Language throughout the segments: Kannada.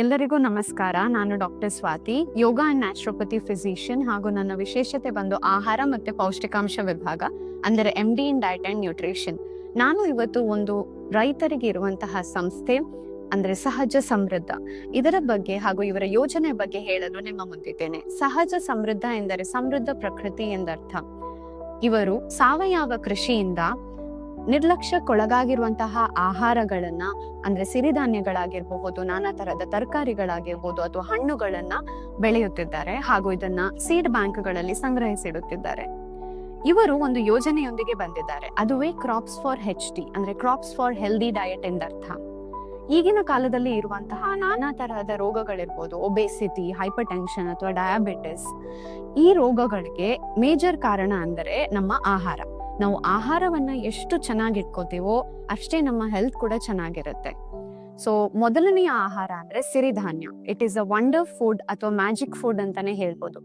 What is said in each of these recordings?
ಎಲ್ಲರಿಗೂ ನಮಸ್ಕಾರ. ನಾನು doctor Swati, yoga and naturopathy physician, ಹಾಗೂ ನನ್ನ ವಿಶೇಷತೆ ಬಂದು ಆಹಾರ ಮತ್ತೆ ಪೌಷ್ಟಿಕಾಂಶ ವಿಭಾಗ, ಅಂದರೆ MD in diet and nutrition. ನಾನು ಇವತ್ತು ಒಂದು ರೈತರಿಗೆ ಇರುವಂತಹ ಸಂಸ್ಥೆ ಅಂದ್ರೆ ಸಹಜ ಸಮೃದ್ಧ, ಇದರ ಬಗ್ಗೆ ಹಾಗೂ ಇವರ ಯೋಜನೆ ಬಗ್ಗೆ ಹೇಳಲು ನಿಮ್ಮ ಮುಂದಿದ್ದೇನೆ. ಸಹಜ ಸಮೃದ್ಧ ಎಂದರೆ ಸಮೃದ್ಧ ಪ್ರಕೃತಿ ಎಂದರ್ಥ. ಇವರು ಸಾವಯವ ಕೃಷಿಯಿಂದ ನಿರ್ಲಕ್ಷ್ಯಕ್ಕೊಳಗಾಗಿರುವಂತಹ ಆಹಾರಗಳನ್ನ, ಅಂದ್ರೆ ಸಿರಿಧಾನ್ಯಗಳಾಗಿರ್ಬಹುದು, ನಾನಾ ತರಹದ ತರಕಾರಿಗಳಾಗಿರ್ಬೋದು ಅಥವಾ ಹಣ್ಣುಗಳನ್ನ ಬೆಳೆಯುತ್ತಿದ್ದಾರೆ ಹಾಗೂ ಇದನ್ನ ಸೀಡ್ ಬ್ಯಾಂಕ್ಗಳಲ್ಲಿ ಸಂಗ್ರಹಿಸಿಡುತ್ತಿದ್ದಾರೆ. ಇವರು ಒಂದು ಯೋಜನೆಯೊಂದಿಗೆ ಬಂದಿದ್ದಾರೆ, ಅದುವೇ ಕ್ರಾಪ್ಸ್ ಫಾರ್ HD, ಅಂದ್ರೆ ಕ್ರಾಪ್ಸ್ ಫಾರ್ ಹೆಲ್ದಿ ಡಯಟ್ ಎಂದರ್ಥ. ಈಗಿನ ಕಾಲದಲ್ಲಿ ಇರುವಂತಹ ನಾನಾ ತರಹದ ರೋಗಗಳಿರ್ಬೋದು, ಒಬೆಸಿಟಿ, ಹೈಪರ್ ಟೆನ್ಷನ್ ಅಥವಾ ಡಯಾಬಿಟಿಸ್, ಈ ರೋಗಗಳಿಗೆ ಮೇಜರ್ ಕಾರಣ ಅಂದರೆ ನಮ್ಮ ಆಹಾರ. ನಾವು ಆಹಾರವನ್ನ ಎಷ್ಟು ಚೆನ್ನಾಗಿ ಇಟ್ಕೋತೀವೋ ಅಷ್ಟೇ ನಮ್ಮ ಹೆಲ್ತ್ ಕೂಡ ಚೆನ್ನಾಗಿರುತ್ತೆ. ಸೊ ಮೊದಲನೆಯ ಆಹಾರ ಅಂದ್ರೆ ಸಿರಿಧಾನ್ಯ. It is a wonder food ಅಥವಾ ಮ್ಯಾಜಿಕ್ ಫುಡ್ ಅಂತಾನೆ ಹೇಳ್ಬೋದು.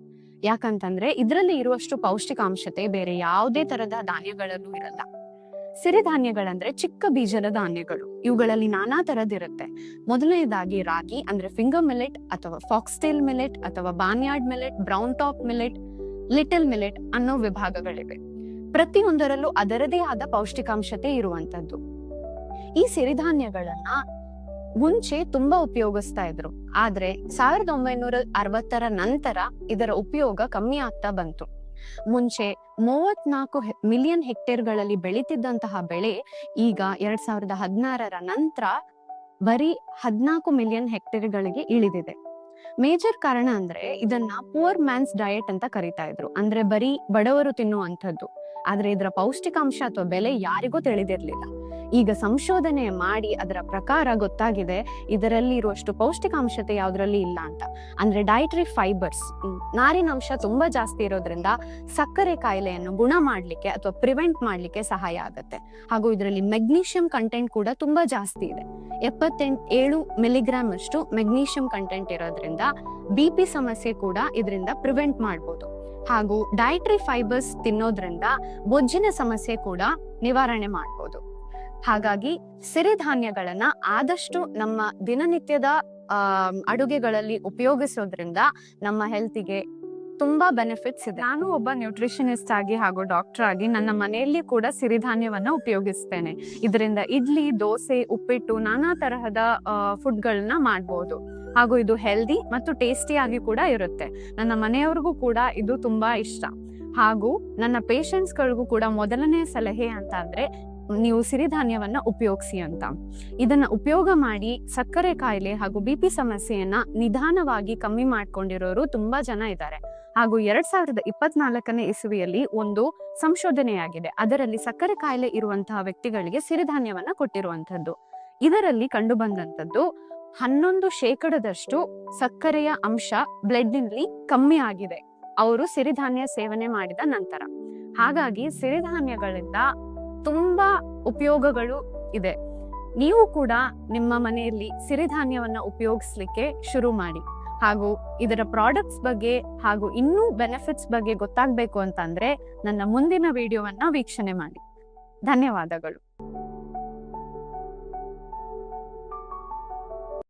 ಯಾಕಂತಂದ್ರೆ ಇದರಲ್ಲಿ ಇರುವಷ್ಟು ಪೌಷ್ಟಿಕಾಂಶತೆ ಬೇರೆ ಯಾವುದೇ ತರದ ಧಾನ್ಯಗಳಲ್ಲೂ ಇರಲ್ಲ. ಸಿರಿಧಾನ್ಯಗಳಂದ್ರೆ ಚಿಕ್ಕ ಬೀಜದ ಧಾನ್ಯಗಳು. ಇವುಗಳಲ್ಲಿ ನಾನಾ ತರದಿರುತ್ತೆ. ಮೊದಲನೇದಾಗಿ ರಾಗಿ ಅಂದ್ರೆ ಫಿಂಗರ್ ಮಿಲೆಟ್ ಅಥವಾ ಫಾಕ್ಸ್ಟೇಲ್ ಮಿಲೆಟ್ ಅಥವಾ barnyard millet, brown top millet, little millet ಅನ್ನೋ ವಿಭಾಗಗಳಿವೆ. ಪ್ರತಿಯೊಂದರಲ್ಲೂ ಅದರದೇ ಆದ ಪೌಷ್ಟಿಕಾಂಶತೆ ಇರುವಂತದ್ದು. ಈ ಸಿರಿಧಾನ್ಯಗಳನ್ನ ಮುಂಚೆ ತುಂಬಾ ಉಪಯೋಗಿಸ್ತಾ ಇದ್ರು, ಆದ್ರೆ 1960ರ ನಂತರ ಇದರ ಉಪಯೋಗ ಕಮ್ಮಿ ಆಗ್ತಾ ಬಂತು. ಮುಂಚೆ 34 ಮಿಲಿಯನ್ ಹೆಕ್ಟೇರ್ಗಳಲ್ಲಿ ಬೆಳೀತಿದ್ದಂತಹ ಬೆಳೆ ಈಗ 2016ರ ನಂತರ ಬರೀ 14 ಮಿಲಿಯನ್ ಹೆಕ್ಟೇರ್ಗಳಿಗೆ ಇಳಿದಿದೆ. ಮೇಜರ್ ಕಾರಣ ಅಂದ್ರೆ ಇದನ್ನ ಪುವರ್ ಮ್ಯಾನ್ಸ್ ಡಯಟ್ ಅಂತ ಕರಿತಾ ಇದ್ರು, ಅಂದ್ರೆ ಬರೀ ಬಡವರು ತಿನ್ನುವಂಥದ್ದು. ಆದ್ರೆ ಇದರ ಪೌಷ್ಟಿಕಾಂಶ ಅಥವಾ ಬೆಲೆ ಯಾರಿಗೂ ತಿಳಿದಿರ್ಲಿಲ್ಲ. ಈಗ ಸಂಶೋಧನೆ ಮಾಡಿ ಅದರ ಪ್ರಕಾರ ಗೊತ್ತಾಗಿದೆ ಇದರಲ್ಲಿ ಇರುವಷ್ಟು ಪೌಷ್ಟಿಕಾಂಶತೆ ಯಾವ್ದ್ರಲ್ಲಿ ಇಲ್ಲ ಅಂತ. ಅಂದ್ರೆ ಡಯಟರಿ ಫೈಬರ್ಸ್, ನಾರಿನಾಂಶ ತುಂಬಾ ಜಾಸ್ತಿ ಇರೋದ್ರಿಂದ ಸಕ್ಕರೆ ಕಾಯಿಲೆಯನ್ನು ಗುಣ ಮಾಡ್ಲಿಕ್ಕೆ ಅಥವಾ ಪ್ರಿವೆಂಟ್ ಮಾಡ್ಲಿಕ್ಕೆ ಸಹಾಯ ಆಗುತ್ತೆ. ಹಾಗೂ ಇದರಲ್ಲಿ ಮೆಗ್ನೀಷಿಯಂ ಕಂಟೆಂಟ್ ಕೂಡ ತುಂಬಾ ಜಾಸ್ತಿ ಇದೆ. 77 ಮಿಲಿಗ್ರಾಮ್ ಅಷ್ಟು ಮೆಗ್ನೀಷಿಯಂ ಕಂಟೆಂಟ್ ಇರೋದ್ರಿಂದ BP ಸಮಸ್ಯೆ ಕೂಡ ಇದರಿಂದ ಪ್ರಿವೆಂಟ್ ಮಾಡ್ಬೋದು. ಹಾಗೂ ಡಯಟರಿ ಫೈಬರ್ಸ್ ತಿನ್ನೋದ್ರಿಂದ ಬೊಜ್ಜಿನ ಸಮಸ್ಯೆ ಕೂಡ ನಿವಾರಣೆ ಮಾಡ್ಬೋದು. ಹಾಗಾಗಿ ಸಿರಿಧಾನ್ಯಗಳನ್ನ ಆದಷ್ಟು ನಮ್ಮ ದಿನನಿತ್ಯದ ಅಡುಗೆಗಳಲ್ಲಿ ಉಪಯೋಗಿಸೋದ್ರಿಂದ ನಮ್ಮ ಹೆಲ್ತಿಗೆ ತುಂಬಾ ಬೆನಿಫಿಟ್ಸ್ ಇದೆ. ನಾನು ಒಬ್ಬ ನ್ಯೂಟ್ರಿಷನಿಸ್ಟ್ ಆಗಿ ಹಾಗೂ ಡಾಕ್ಟರ್ ಆಗಿ ನನ್ನ ಮನೆಯಲ್ಲಿ ಕೂಡ ಸಿರಿಧಾನ್ಯವನ್ನ ಉಪಯೋಗಿಸ್ತೇನೆ. ಇದರಿಂದ ಇಡ್ಲಿ, ದೋಸೆ, ಉಪ್ಪಿಟ್ಟು, ನಾನಾ ತರಹದ ಫುಡ್ಗಳನ್ನ ಮಾಡ್ಬೋದು. ಹಾಗೂ ಇದು ಹೆಲ್ದಿ ಮತ್ತು ಟೇಸ್ಟಿ ಆಗಿ ಕೂಡ ಇರುತ್ತೆ. ನನ್ನ ಮನೆಯವ್ರಿಗೂ ಕೂಡ ಇದು ತುಂಬಾ ಇಷ್ಟ. ಹಾಗೂ ನನ್ನ ಪೇಷಂಟ್ಸ್ ಗಳಿಗೂ ಕೂಡ ಮೊದಲನೇ ಸಲಹೆ ಅಂತ ಅಂದ್ರೆ ನೀವು ಸಿರಿಧಾನ್ಯವನ್ನ ಉಪಯೋಗಿಸಿ ಅಂತ. ಇದನ್ನ ಉಪಯೋಗ ಮಾಡಿ ಸಕ್ಕರೆ ಕಾಯಿಲೆ ಹಾಗೂ BP ಸಮಸ್ಯೆಯನ್ನ ನಿಧಾನವಾಗಿ ಕಮ್ಮಿ ಮಾಡ್ಕೊಂಡಿರೋರು ತುಂಬಾ ಜನ ಇದ್ದಾರೆ. ಹಾಗೂ 2024ನೇ ಇಸವಿಯಲ್ಲಿ ಒಂದು ಸಂಶೋಧನೆಯಾಗಿದೆ. ಅದರಲ್ಲಿ ಸಕ್ಕರೆ ಕಾಯಿಲೆ ಇರುವಂತಹ ವ್ಯಕ್ತಿಗಳಿಗೆ ಸಿರಿಧಾನ್ಯವನ್ನ ಕೊಟ್ಟಿರುವಂತದ್ದು. ಇದರಲ್ಲಿ ಕಂಡು ಬಂದಂತದ್ದು 11% ಸಕ್ಕರೆಯ ಅಂಶ ಬ್ಲಡ್ ನಲ್ಲಿ ಕಮ್ಮಿ ಆಗಿದೆ ಅವರು ಸಿರಿಧಾನ್ಯ ಸೇವನೆ ಮಾಡಿದ ನಂತರ. ಹಾಗಾಗಿ ಸಿರಿಧಾನ್ಯಗಳಿಂದ ತುಂಬಾ ಉಪಯೋಗಗಳು ಇದೆ. ನೀವು ಕೂಡ ನಿಮ್ಮ ಮನೆಯಲ್ಲಿ ಸಿರಿಧಾನ್ಯವನ್ನ ಉಪಯೋಗಿಸ್ಲಿಕ್ಕೆ ಶುರು ಮಾಡಿ. ಹಾಗೂ ಇದರ ಪ್ರಾಡಕ್ಟ್ಸ್ ಬಗ್ಗೆ ಹಾಗೂ ಇನ್ನೂ ಬೆನಿಫಿಟ್ಸ್ ಬಗ್ಗೆ ಗೊತ್ತಾಗ್ಬೇಕು ಅಂತಂದ್ರೆ ನನ್ನ ಮುಂದಿನ ವಿಡಿಯೋವನ್ನ ವೀಕ್ಷಣೆ ಮಾಡಿ. ಧನ್ಯವಾದಗಳು.